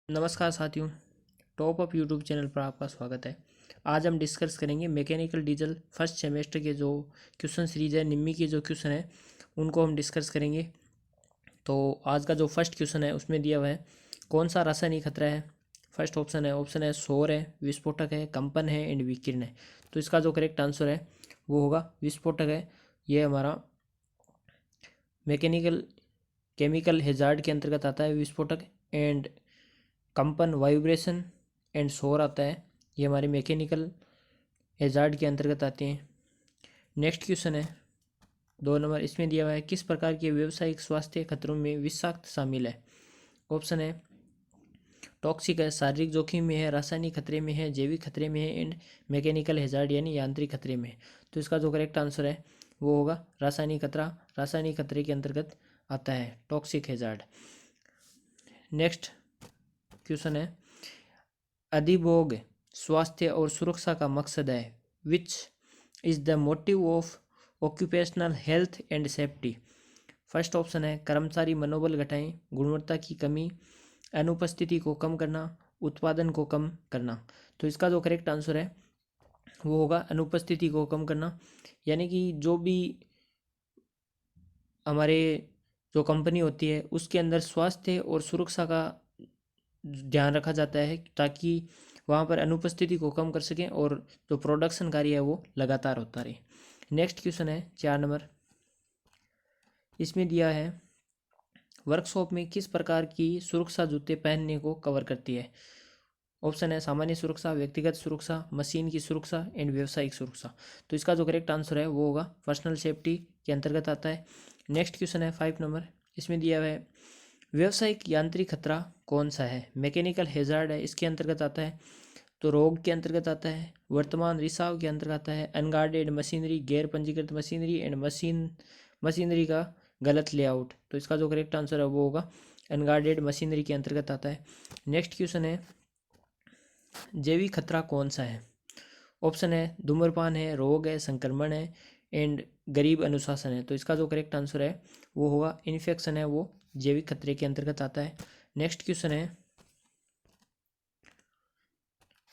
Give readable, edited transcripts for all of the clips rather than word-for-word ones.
नमस्कार साथियों, top up YouTube channel पर आपका स्वागत है। आज हम डिस्कस करेंगे मैकेनिकल डीजल फर्स्ट सेमेस्टर के जो क्वेश्चन सीरीज है, निम्मी के जो क्वेश्चन है उनको हम डिस्कस करेंगे। तो आज का जो फर्स्ट क्वेश्चन है उसमें दिया हुआ है, कौन सा रासायनिक खतरा है। फर्स्ट ऑप्शन है सौर है, विस्फोटक है, कंपन है एंड विकिरण है। तो इसका जो करेक्ट आंसर है वो होगा विस्फोटक है। ये हमारा मैकेनिकल केमिकल हेजार्ड के अंतर्गत आता है विस्फोटक। एंड कंपन वाइब्रेशन एंड शोर आता है, ये हमारे मैकेनिकल हेजार्ड के अंतर्गत आते हैं। नेक्स्ट क्वेश्चन है 2 नंबर, इसमें दिया हुआ है किस प्रकार के व्यावसायिक स्वास्थ्य खतरों में विषाक्त शामिल है। ऑप्शन है टॉक्सिक है, शारीरिक जोखिम में है, रासायनिक खतरे में है, जैविक खतरे में है एंड मैकेनिकल हेजार्ड यानी यांत्रिक खतरे में है। तो इसका जो करेक्ट आंसर है वो होगा रासायनिक खतरा। रासायनिक खतरे के अंतर्गत आता है टॉक्सिक हेजार्ड। नेक्स्ट क्वेश्चन है अधिभोग स्वास्थ्य और सुरक्षा का मकसद है, which is the motive of occupational health and safety. First option है कर्मचारी मनोबल घटाएं, गुणवत्ता की कमी, अनुपस्थिति को कम करना, उत्पादन को कम करना। तो इसका जो करेक्ट आंसर है वो होगा अनुपस्थिति को कम करना। यानी कि जो भी हमारे जो कंपनी होती है उसके अंदर स्वास्थ्य और सुरक्षा का ध्यान रखा जाता है ताकि वहाँ पर अनुपस्थिति को कम कर सकें और जो प्रोडक्शन कार्य है वो लगातार होता रहे। नेक्स्ट क्वेश्चन है 4 नंबर, इसमें दिया है वर्कशॉप में किस प्रकार की सुरक्षा जूते पहनने को कवर करती है। ऑप्शन है सामान्य सुरक्षा, व्यक्तिगत सुरक्षा, मशीन की सुरक्षा एंड व्यावसायिक सुरक्षा। तो इसका जो करेक्ट आंसर है वो होगा पर्सनल सेफ्टी के अंतर्गत आता है। नेक्स्ट क्वेश्चन है 5 नंबर, इसमें दिया हुआ है व्यावसायिक यांत्रिक खतरा कौन सा है। मैकेनिकल हेजार्ड है, इसके अंतर्गत आता है। तो रोग के अंतर्गत आता है, वर्तमान रिसाव के अंतर्गत आता है, अनगार्डेड मशीनरी, गैर पंजीकृत मशीनरी एंड मशीनरी का गलत लेआउट। तो इसका जो करेक्ट आंसर है वो होगा अनगार्डेड मशीनरी के अंतर्गत आता है। नेक्स्ट क्वेश्चन है जैविक खतरा कौन सा है। ऑप्शन है धूम्रपान है, रोग है, संक्रमण है एंड गरीब अनुशासन है। तो इसका जो करेक्ट आंसर है वो होगा इन्फेक्शन है, वो जैविक खतरे के अंतर्गत आता है। नेक्स्ट क्वेश्चन है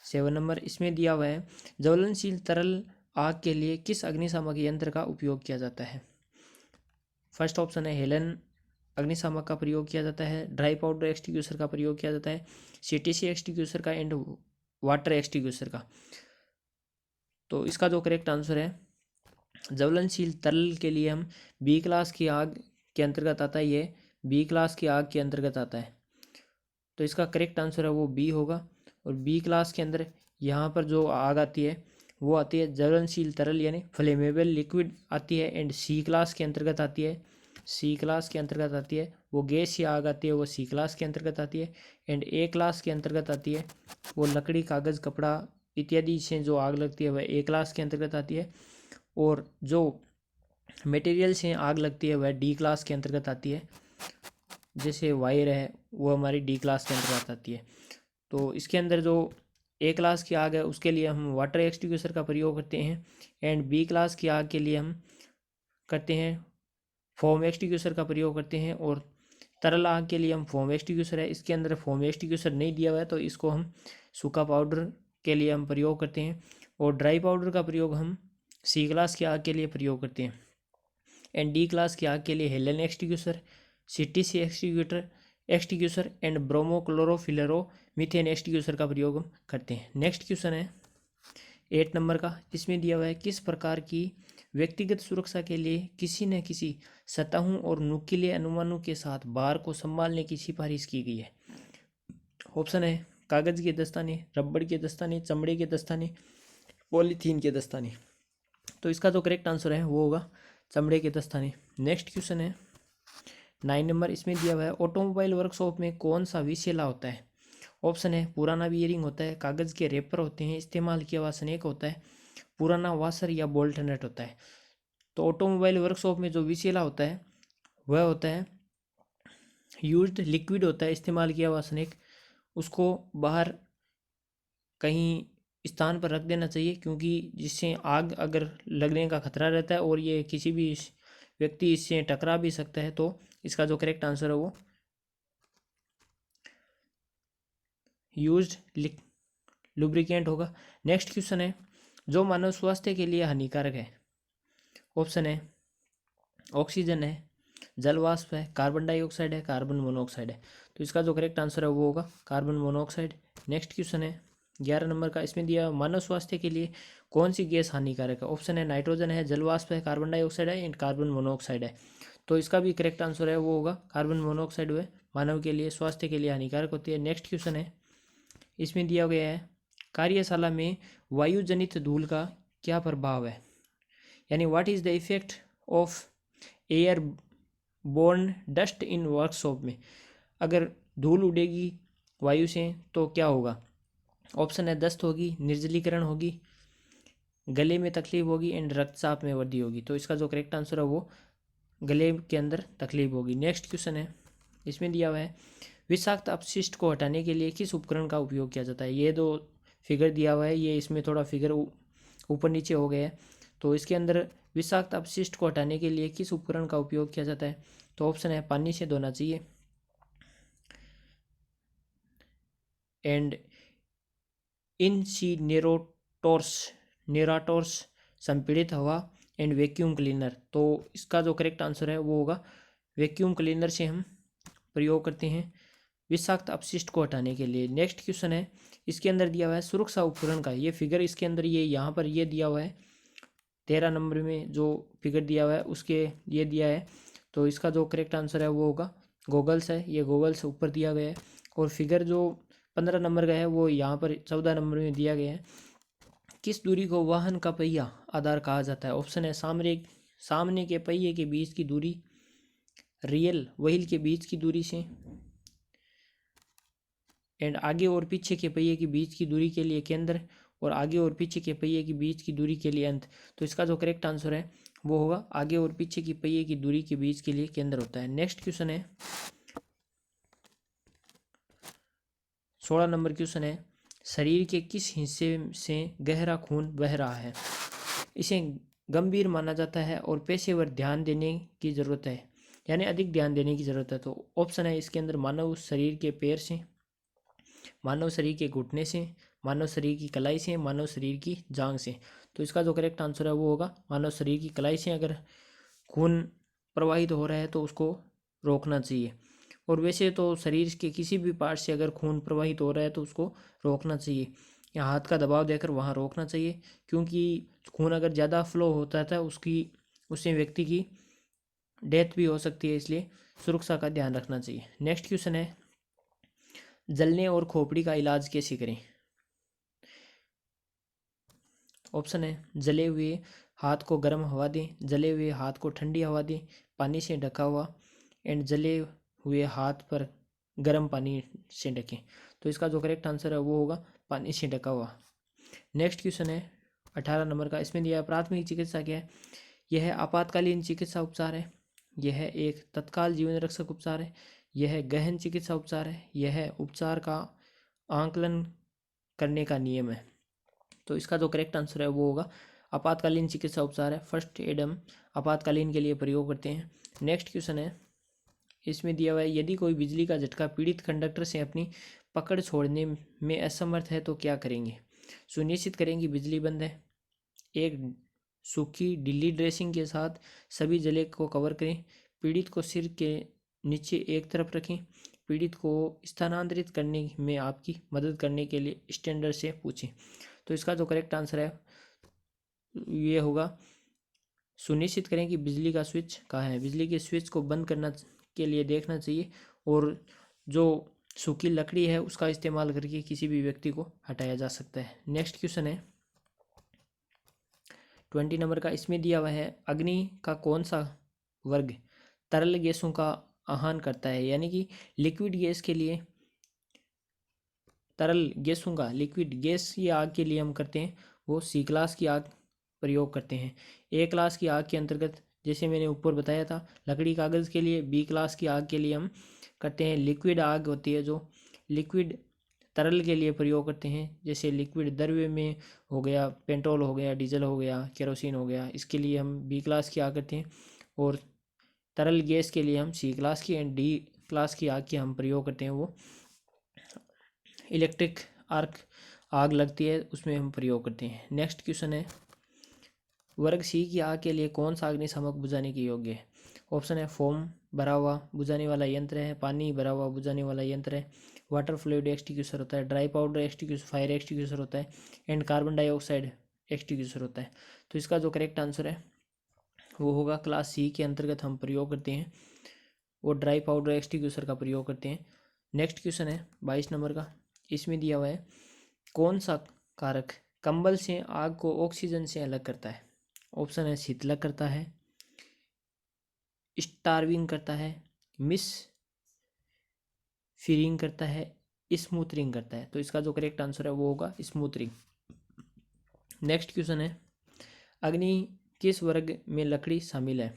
7 नंबर, इसमें दिया हुआ है ज्वलनशील तरल आग के लिए किस अग्निशामक यंत्र का उपयोग किया जाता है। फर्स्ट ऑप्शन है हेलन अग्निशामक का प्रयोग किया जाता है, ड्राई पाउडर एक्सटिंग्विशर का प्रयोग किया जाता है, सीटीसी एक्सटिंग्विशर का एंड वाटर एक्सटिंग्विशर का। तो इसका जो करेक्ट आंसर है ज्वलनशील तरल के लिए हम बी क्लास की आग के अंतर्गत आता है, ये बी क्लास की आग के अंतर्गत आता है। तो इसका करेक्ट आंसर है वो बी होगा। और बी क्लास के अंदर यहाँ पर जो आग आती है वो आती है ज्वलनशील तरल यानी फ्लेमेबल लिक्विड आती है। एंड सी क्लास के अंतर्गत आती है, सी क्लास के अंतर्गत आती है वो गैस या आग आती है, वो सी क्लास के अंतर्गत आती है। एंड ए क्लास के अंतर्गत आती है वो लकड़ी, कागज़, कपड़ा इत्यादि से जो आग लगती है वह ए क्लास के अंतर्गत आती है। और जो मटेरियल से आग लगती है वह डी क्लास के अंतर्गत आती है, जैसे वायर है वो हमारी डी क्लास के अंतर्गत आती है। तो इसके अंदर जो ए क्लास की आग है उसके लिए हम वाटर एक्सटिंग्विशर का प्रयोग करते हैं। एंड बी क्लास की आग के लिए हम करते हैं फोम एक्सटिंग्विशर का प्रयोग करते हैं। और तरल आग के लिए हम फोम एक्सटिंग्विशर है, इसके अंदर फोम एक्सटिंग्विशर नहीं दिया हुआ है तो इसको हम सूखा पाउडर के लिए हम प्रयोग करते हैं। और ड्राई पाउडर का प्रयोग हम सी क्लास की आग के लिए प्रयोग करते हैं। एंड डी क्लास की आग के लिए halon extinguisher, CTC extinguisher and bromochlorofluoromethane extinguisher का प्रयोग हम करते हैं। नेक्स्ट क्वेश्चन है 8 नंबर का, इसमें दिया हुआ है किस प्रकार की व्यक्तिगत सुरक्षा के लिए किसी न किसी सतहों और नुकीले अनुमानों के साथ बार को संभालने की सिफारिश की गई है। ऑप्शन है कागज के दस्ताने, रबड़ के दस्ताने, चमड़े के दस्ताने, पॉलीथीन के दस्ताने। तो इसका जो करेक्ट आंसर है वो होगा चमड़े के दस्ताने। नेक्स्ट क्वेश्चन है 9 नंबर, इसमें दिया हुआ है ऑटोमोबाइल वर्कशॉप में कौन सा विषैला होता है। ऑप्शन है पुराना बियरिंग होता है, कागज़ के रेपर होते हैं, इस्तेमाल किया हुआ स्नेक होता है, पुराना वाशर या बोल्ट नट होता है। तो ऑटोमोबाइल वर्कशॉप में जो विषैला होता है वह होता है यूज्ड लिक्विड होता है, इस्तेमाल किया हुआ स्नेक। उसको बाहर कहीं स्थान पर रख देना चाहिए क्योंकि जिससे आग अगर लगने का खतरा रहता है और ये किसी भी व्यक्ति इससे टकरा भी सकता है। तो इसका जो करेक्ट आंसर है वो यूज्ड लुब्रिकेंट होगा। नेक्स्ट क्वेश्चन है जो मानव स्वास्थ्य के लिए हानिकारक है। ऑप्शन है ऑक्सीजन है, जल वाष्प है, कार्बन डाइऑक्साइड है, कार्बन मोनोऑक्साइड है। तो इसका जो करेक्ट आंसर है वो होगा कार्बन मोनोऑक्साइड। नेक्स्ट क्वेश्चन है 11 नंबर का, इसमें दिया मानव स्वास्थ्य के लिए कौन सी गैस हानिकारक है। ऑप्शन है नाइट्रोजन है, जल वाष्प है, कार्बन डाइऑक्साइड है एंड कार्बन मोनोऑक्साइड है। तो इसका भी करेक्ट आंसर है वो होगा कार्बन मोनोऑक्साइड हुए मानव के लिए स्वास्थ्य के लिए हानिकारक होती है। नेक्स्ट क्वेश्चन है इसमें दिया गया है कार्यशाला में वायु जनित धूल का क्या प्रभाव है, यानी what is the effect of airborne dust in workshop में। अगर धूल उड़ेगी वायु से तो क्या होगा। ऑप्शन है दस्त होगी, निर्जलीकरण होगी, गले में तकलीफ होगी एंड रक्तचाप में वृद्धि होगी। तो इसका जो करेक्ट आंसर है वो गले के अंदर तकलीफ होगी। नेक्स्ट क्वेश्चन है इसमें दिया हुआ है विषाक्त अपशिष्ट को हटाने के लिए किस उपकरण का उपयोग किया जाता है। ये दो फिगर दिया हुआ है, ये इसमें थोड़ा फिगर ऊपर नीचे हो गया है। तो इसके अंदर विषाक्त अपशिष्ट को हटाने के लिए किस उपकरण का उपयोग किया जाता है। तो ऑप्शन है पानी से धोना चाहिए एंड नेराटोर्स संपीड़ित हवा एंड वैक्यूम क्लीनर। तो इसका जो करेक्ट आंसर है वो होगा वैक्यूम क्लीनर से हम प्रयोग करते हैं विषाक्त अपशिष्ट को हटाने के लिए। नेक्स्ट क्वेश्चन है इसके अंदर दिया हुआ है सुरक्षा उपकरण का, ये फिगर इसके अंदर ये यहाँ पर ये दिया हुआ है 13 नंबर में जो फिगर दिया हुआ है उसके ये दिया है। तो इसका जो करेक्ट आंसर है वो होगा गॉगल्स है, ये गॉगल्स ऊपर दिया गया है। और फिगर जो 15 नंबर का है वो यहाँ पर 14 नंबर में दिया गया है। किस दूरी को वाहन का पहिया आधार कहा जाता है। ऑप्शन है सामने के पहिए के बीच की दूरी, रियल व्हील के बीच की दूरी से एंड आगे और पीछे के पहिए के बीच की दूरी के लिए केंद्र और आगे और पीछे के पहिए के बीच की दूरी के लिए अंत। तो इसका जो करेक्ट आंसर है वो होगा आगे और पीछे की पहिए की दूरी के बीच के लिए केंद्र होता है। नेक्स्ट क्वेश्चन है 16 नंबर क्वेश्चन है शरीर के किस हिस्से से गहरा खून बह रहा है, इसे गंभीर माना जाता है और पेशेवर ध्यान देने की जरूरत है, यानी अधिक ध्यान देने की जरूरत है। तो ऑप्शन है इसके अंदर मानव शरीर के पैर से, मानव शरीर के घुटने से, मानव शरीर की कलाई से, मानव शरीर की जांघ से। तो इसका जो करेक्ट आंसर है वो होगा मानव शरीर की कलाई से। अगर खून प्रवाहित हो रहा है तो उसको रोकना चाहिए। और वैसे तो शरीर के किसी भी पार्ट से अगर खून प्रवाहित हो रहा है तो उसको रोकना चाहिए, या हाथ का दबाव देकर वहाँ रोकना चाहिए, क्योंकि खून अगर ज़्यादा फ्लो होता है उससे व्यक्ति की डेथ भी हो सकती है, इसलिए सुरक्षा का ध्यान रखना चाहिए। नेक्स्ट क्वेश्चन है जलने और खोपड़ी का इलाज कैसे करें। ऑप्शन है जले हुए हाथ को गर्म हवा दें, जले हुए हाथ को ठंडी हवा दें, पानी से ढका हुआ एंड जले हुए हाथ पर गर्म पानी से ढकें। तो इसका जो करेक्ट आंसर है वो होगा पानी से ढका हुआ। नेक्स्ट क्वेश्चन है 18 नंबर का, इसमें दिया प्राथमिक चिकित्सा क्या है। यह आपातकालीन चिकित्सा उपचार है, यह एक तत्काल जीवन रक्षक उपचार है, यह गहन चिकित्सा उपचार है, यह उपचार का आंकलन करने का नियम है। तो इसका जो करेक्ट आंसर है वो होगा आपातकालीन चिकित्सा उपचार है। फर्स्ट एड हम आपातकालीन के लिए प्रयोग करते हैं। नेक्स्ट क्वेश्चन है इसमें दिया हुआ है यदि कोई बिजली का झटका पीड़ित कंडक्टर से अपनी पकड़ छोड़ने में असमर्थ है तो क्या करेंगे। सुनिश्चित करेंगे बिजली बंद है, एक सूखी ढीली ड्रेसिंग के साथ सभी जले को कवर करें, पीड़ित को सिर के नीचे एक तरफ रखें, पीड़ित को स्थानांतरित करने में आपकी मदद करने के लिए स्टैंडर्ड से पूछें। तो इसका जो करेक्ट आंसर है ये होगा सुनिश्चित करें कि बिजली का स्विच कहाँ है, बिजली के स्विच को बंद करना के लिए देखना चाहिए और जो सूखी लकड़ी है उसका इस्तेमाल करके किसी भी व्यक्ति को हटाया जा सकता है। नेक्स्ट क्वेश्चन है 20 नंबर का, इसमें दिया हुआ है अग्नि का कौन सा वर्ग तरल गैसों का आह्वान करता है, यानी कि लिक्विड गैस के लिए तरल गैसों का लिक्विड गैस की आग के लिए हम करते हैं वो सी क्लास की आग प्रयोग करते हैं। ए क्लास की आग के अंतर्गत जैसे मैंने ऊपर बताया था लकड़ी कागज़ के लिए, बी क्लास की आग के लिए हम करते हैं लिक्विड आग होती है जो लिक्विड तरल के लिए प्रयोग करते हैं, जैसे लिक्विड द्रव्य में हो गया पेट्रोल हो गया, डीजल हो गया, केरोसिन हो गया, इसके लिए हम बी क्लास की आग करते हैं। और तरल गैस के लिए हम सी क्लास की एंड डी क्लास की आग की हम प्रयोग करते हैं वो इलेक्ट्रिक आर्क आग लगती है उसमें हम प्रयोग करते हैं। नेक्स्ट क्वेश्चन है वर्ग सी की आग के लिए कौन सा अग्निशामक बुझाने के योग्य है? ऑप्शन है फोम भरा हुआ बुझाने वाला यंत्र है, पानी भरा हुआ बुझाने वाला यंत्र है, वाटर फ्लूइड एक्सटिंग्विशर होता है, dry powder extinguisher, fire extinguisher होता है एंड कार्बन डाइऑक्साइड एक्सटिंग्विशर होता है। तो इसका जो करेक्ट आंसर है वो होगा क्लास सी के अंतर्गत हम प्रयोग करते हैं वो ड्राई पाउडर एक्सटिंग्विशर का प्रयोग करते हैं। नेक्स्ट क्वेश्चन है 22 नंबर का, इसमें दिया हुआ है कौन सा कारक कंबल से आग को ऑक्सीजन से अलग करता है? ऑप्शन है शीतलक करता है, स्टार्विंग करता है, मिस फिरिंग करता है, स्मूथरिंग करता है। तो इसका जो करेक्ट आंसर है वो होगा स्मूथरिंग। नेक्स्ट क्वेश्चन है अग्नि किस वर्ग में लकड़ी शामिल है?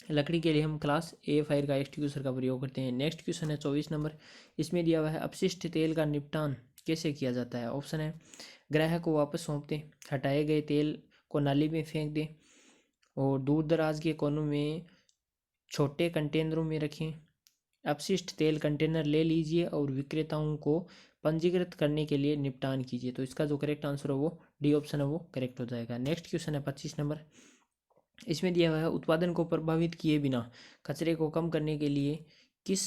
लकड़ी के लिए हम क्लास ए फायर का एक्सटिंग्विशर का प्रयोग करते हैं। नेक्स्ट क्वेश्चन है 24 नंबर, इसमें दिया हुआ है अपशिष्ट तेल का निपटान कैसे किया जाता है? ऑप्शन है ग्राहक को वापस सौंप दें, हटाए गए तेल को नाली में फेंक दें और दूर दराज के कोनों में छोटे कंटेनरों में रखें। अपशिष्ट तेल कंटेनर ले लीजिए और विक्रेताओं को पंजीकृत करने के लिए निपटान कीजिए। तो इसका जो करेक्ट आंसर है वो डी ऑप्शन है वो करेक्ट हो जाएगा। नेक्स्ट क्वेश्चन है 25 नंबर, इसमें दिया हुआ है उत्पादन को प्रभावित किए बिना कचरे को कम करने के लिए किस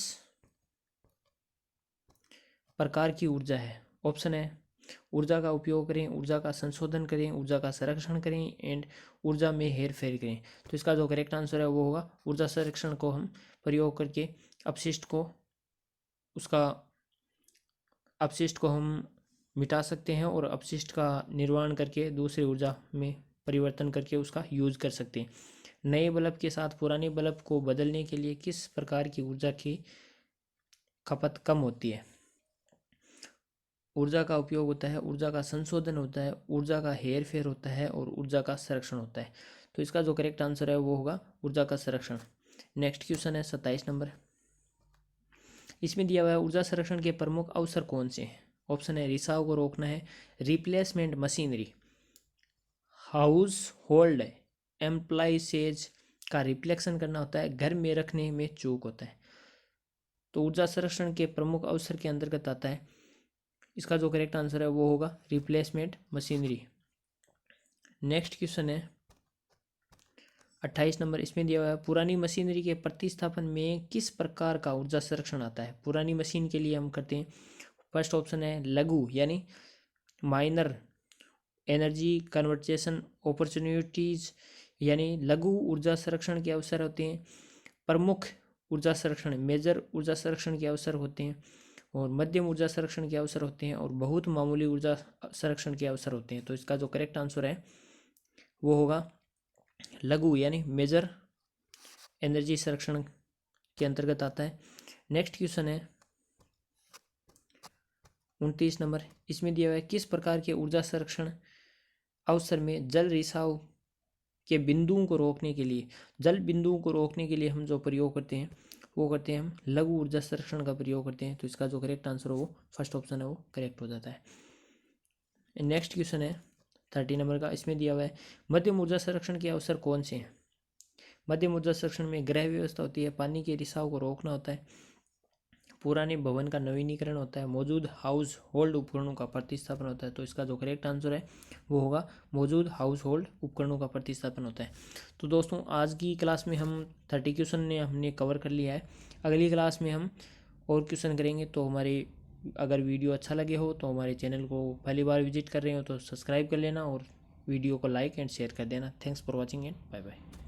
प्रकार की ऊर्जा है? ऑप्शन है ऊर्जा का उपयोग करें, ऊर्जा का संशोधन करें, ऊर्जा का संरक्षण करें एंड ऊर्जा में हेर फेर करें। तो इसका जो करेक्ट आंसर है वो होगा ऊर्जा संरक्षण को हम प्रयोग करके अपशिष्ट को हम मिटा सकते हैं और अपशिष्ट का निर्माण करके दूसरी ऊर्जा में परिवर्तन करके उसका यूज कर सकते हैं। नए बल्ब के साथ पुराने बल्ब को बदलने के लिए किस प्रकार की ऊर्जा की खपत कम होती है? ऊर्जा का उपयोग होता है, ऊर्जा का संशोधन होता है, ऊर्जा का हेर फेर होता है और ऊर्जा का संरक्षण होता है। तो इसका जो करेक्ट आंसर है वो होगा ऊर्जा का संरक्षण। नेक्स्ट क्वेश्चन है 27 नंबर, इसमें दिया हुआ है ऊर्जा संरक्षण के प्रमुख अवसर कौन से हैं? ऑप्शन है रिसाव को रोकना है, रिप्लेसमेंट मशीनरी, हाउस होल्ड एम्प्लाइसेज का रिफ्लेक्शन करना होता है, घर में रखने में चूक होता है। तो ऊर्जा संरक्षण के प्रमुख अवसर के अंतर्गत आता है, इसका जो करेक्ट आंसर है वो होगा रिप्लेसमेंट मशीनरी। नेक्स्ट क्वेश्चन है 28 नंबर, इसमें दिया हुआ है पुरानी मशीनरी के प्रतिस्थापन में किस प्रकार का ऊर्जा संरक्षण आता है? पुरानी मशीन के लिए हम करते हैं, फर्स्ट ऑप्शन है लघु यानी माइनर एनर्जी कन्वर्जेशन अपॉर्चुनिटीज यानी लघु ऊर्जा संरक्षण के अवसर होते हैं, प्रमुख ऊर्जा संरक्षण मेजर ऊर्जा संरक्षण के अवसर होते हैं और मध्यम ऊर्जा संरक्षण के अवसर होते हैं और बहुत मामूली ऊर्जा संरक्षण के अवसर होते हैं। तो इसका जो करेक्ट आंसर है वो होगा लघु यानी मेजर एनर्जी संरक्षण के अंतर्गत आता है। नेक्स्ट क्वेश्चन है 29 नंबर, इसमें दिया हुआ है किस प्रकार के ऊर्जा संरक्षण अवसर में जल रिसाव के बिंदुओं को रोकने के लिए हम जो प्रयोग करते हैं वो करते हैं हम लघु ऊर्जा संरक्षण का प्रयोग करते हैं। तो इसका जो करेक्ट आंसर है वो फर्स्ट ऑप्शन है वो करेक्ट हो जाता है। नेक्स्ट क्वेश्चन है 30 नंबर का, इसमें दिया हुआ है मध्यम ऊर्जा संरक्षण के अवसर कौन से हैं? मध्यम ऊर्जा संरक्षण में गृह व्यवस्था होती है, पानी के रिसाव को रोकना होता है, पुराने भवन का नवीनीकरण होता है, मौजूद हाउस होल्ड उपकरणों का प्रतिस्थापन होता है। तो इसका जो करेक्ट आंसर है वो होगा मौजूद हाउस होल्ड उपकरणों का प्रतिस्थापन होता है। तो दोस्तों आज की क्लास में हम 30 क्वेश्चन ने हमने कवर कर लिया है। अगली क्लास में हम और क्वेश्चन करेंगे। तो हमारे अगर वीडियो अच्छा लगे हो तो हमारे चैनल को पहली बार विजिट कर रहे हो तो सब्सक्राइब कर लेना और वीडियो को लाइक एंड शेयर कर देना। Thanks for watching and bye bye.